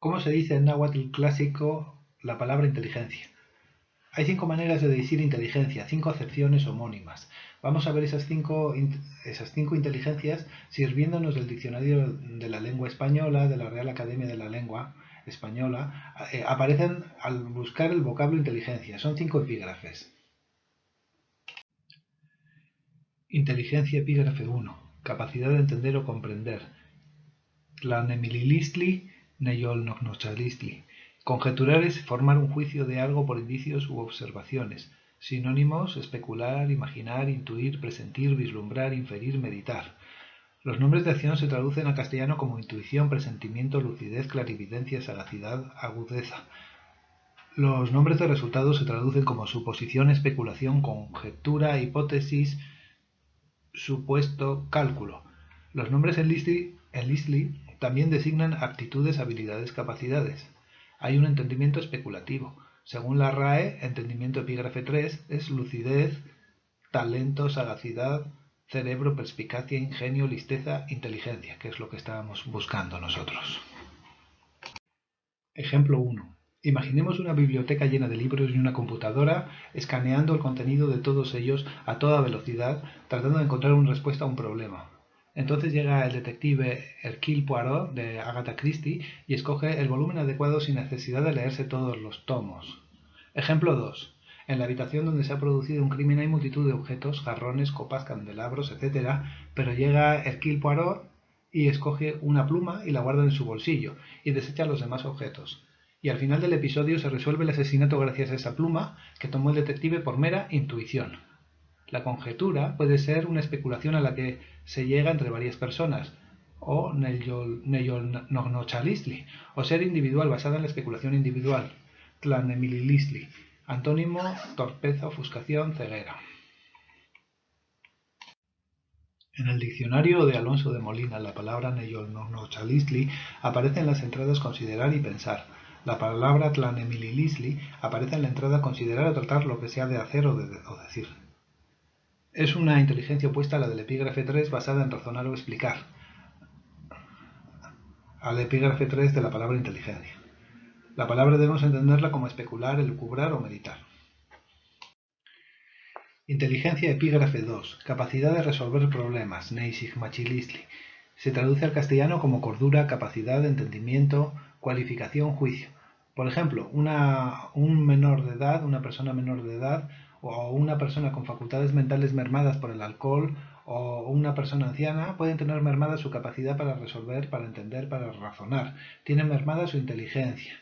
¿Cómo se dice en náhuatl clásico la palabra inteligencia? Hay 5 maneras de decir inteligencia, 5 acepciones homónimas. Vamos a ver esas cinco inteligencias sirviéndonos del diccionario de la lengua española, de la Real Academia de la Lengua Española. Aparecen al buscar el vocablo inteligencia. Son 5 epígrafes. Inteligencia epígrafe 1. Capacidad de entender o comprender. Tlanemililistli neyolnocnochalistli. Conjeturar es formar un juicio de algo por indicios u observaciones. Sinónimos: especular, imaginar, intuir, presentir, vislumbrar, inferir, meditar. Los nombres de acción se traducen a castellano como intuición, presentimiento, lucidez, clarividencia, sagacidad, agudeza. Los nombres de resultados se traducen como suposición, especulación, conjetura, hipótesis, supuesto, cálculo. Los nombres en Listli también designan aptitudes, habilidades, capacidades. Hay un entendimiento especulativo. Según la RAE, entendimiento epígrafe 3 es lucidez, talento, sagacidad, cerebro, perspicacia, ingenio, listeza, inteligencia, que es lo que estábamos buscando nosotros. Ejemplo 1. Imaginemos una biblioteca llena de libros y una computadora escaneando el contenido de todos ellos a toda velocidad, tratando de encontrar una respuesta a un problema. Entonces llega el detective Hercule Poirot de Agatha Christie y escoge el volumen adecuado sin necesidad de leerse todos los tomos. Ejemplo 2. En la habitación donde se ha producido un crimen hay multitud de objetos, jarrones, copas, candelabros, etc., pero llega Hercule Poirot y escoge una pluma y la guarda en su bolsillo y desecha los demás objetos. Y al final del episodio se resuelve el asesinato gracias a esa pluma que tomó el detective por mera intuición. La conjetura puede ser una especulación a la que se llega entre varias personas, o neyolnocnochalistli, o ser individual basada en la especulación individual, tlanemililistli, antónimo: torpeza, ofuscación, ceguera. En el diccionario de Alonso de Molina, la palabra neyolnocnochalistli aparece en las entradas considerar y pensar. La palabra tlanemililistli aparece en la entrada considerar o tratar lo que se ha de hacer o decir. Es una inteligencia opuesta a la del epígrafe 3 basada en razonar o explicar, al epígrafe 3 de la palabra inteligencia. La palabra debemos entenderla como especular, elucubrar o meditar. Inteligencia epígrafe 2. Capacidad de resolver problemas, neysigmachilistli. Se traduce al castellano como cordura, capacidad, entendimiento, cualificación, juicio. Por ejemplo, un menor de edad, una persona menor de edad, o una persona con facultades mentales mermadas por el alcohol, o una persona anciana, pueden tener mermada su capacidad para resolver, para entender, para razonar. Tienen mermada su inteligencia.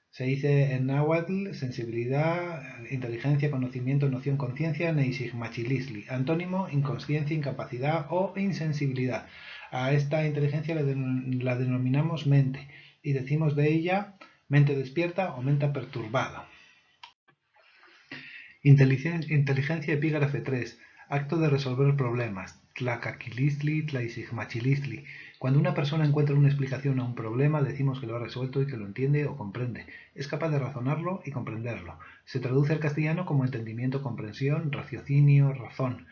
Se dice en náhuatl: sensibilidad, inteligencia, conocimiento, noción, conciencia, neysigmachilisli. Antónimo: inconsciencia, incapacidad o insensibilidad. A esta inteligencia la denominamos mente y decimos de ella mente despierta o mente perturbada. Inteligencia epígrafe 3. Acto de resolver problemas, tlacaquilistli, tlaixigmachilistli. Cuando una persona encuentra una explicación a un problema, decimos que lo ha resuelto y que lo entiende o comprende. Es capaz de razonarlo y comprenderlo. Se traduce al castellano como entendimiento, comprensión, raciocinio, razón.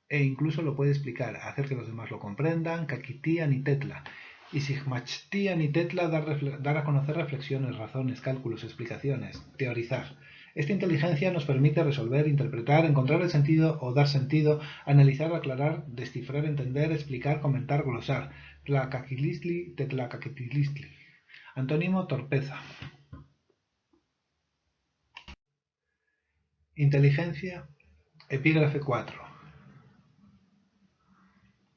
E incluso lo puede explicar, hacer que los demás lo comprendan, caquitía ni tetla. Y sigmachtía ni tetla, dar a conocer reflexiones, razones, cálculos, explicaciones, teorizar. Esta inteligencia nos permite resolver, interpretar, encontrar el sentido o dar sentido, analizar, aclarar, descifrar, entender, explicar, comentar, glosar. Tlacaquilistli, tetlacaquetilistli. Antónimo: torpeza. Inteligencia epígrafe 4.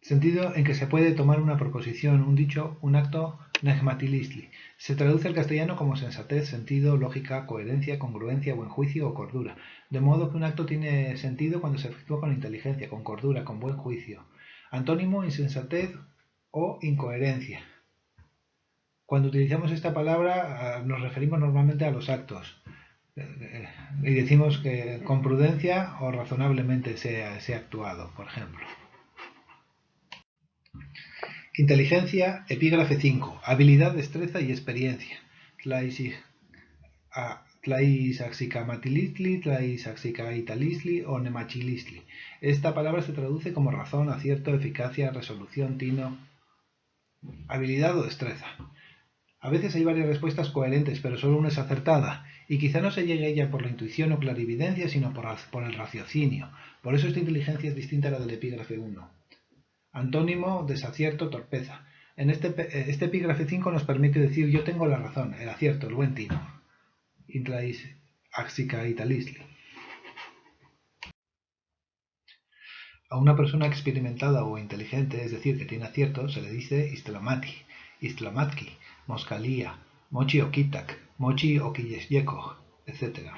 Sentido en que se puede tomar una proposición, un dicho, un acto, negmatilistli. Se traduce al castellano como sensatez, sentido, lógica, coherencia, congruencia, buen juicio o cordura. De modo que un acto tiene sentido cuando se efectúa con inteligencia, con cordura, con buen juicio. Antónimo: insensatez o incoherencia. Cuando utilizamos esta palabra nos referimos normalmente a los actos. Y decimos que con prudencia o razonablemente se ha actuado, por ejemplo. Inteligencia epígrafe 5. Habilidad, destreza y experiencia. Tlaixaxicamatilistli, tlaixaxicaitalisli o nemachilistli. Esta palabra se traduce como razón, acierto, eficacia, resolución, tino. Habilidad o destreza. A veces hay varias respuestas coherentes, pero solo una es acertada, y quizá no se llegue a ella por la intuición o clarividencia, sino por el raciocinio. Por eso esta inteligencia es distinta a la del epígrafe 1. Antónimo, desacierto, torpeza. En este epígrafe 5 nos permite decir yo tengo la razón, el acierto, el buen tino. Intrais axica italisli. A una persona experimentada o inteligente, es decir, que tiene acierto, se le dice istlamati, istlamatki, moscalía, mochi okitak, mochi okiyeshyekoh, etc.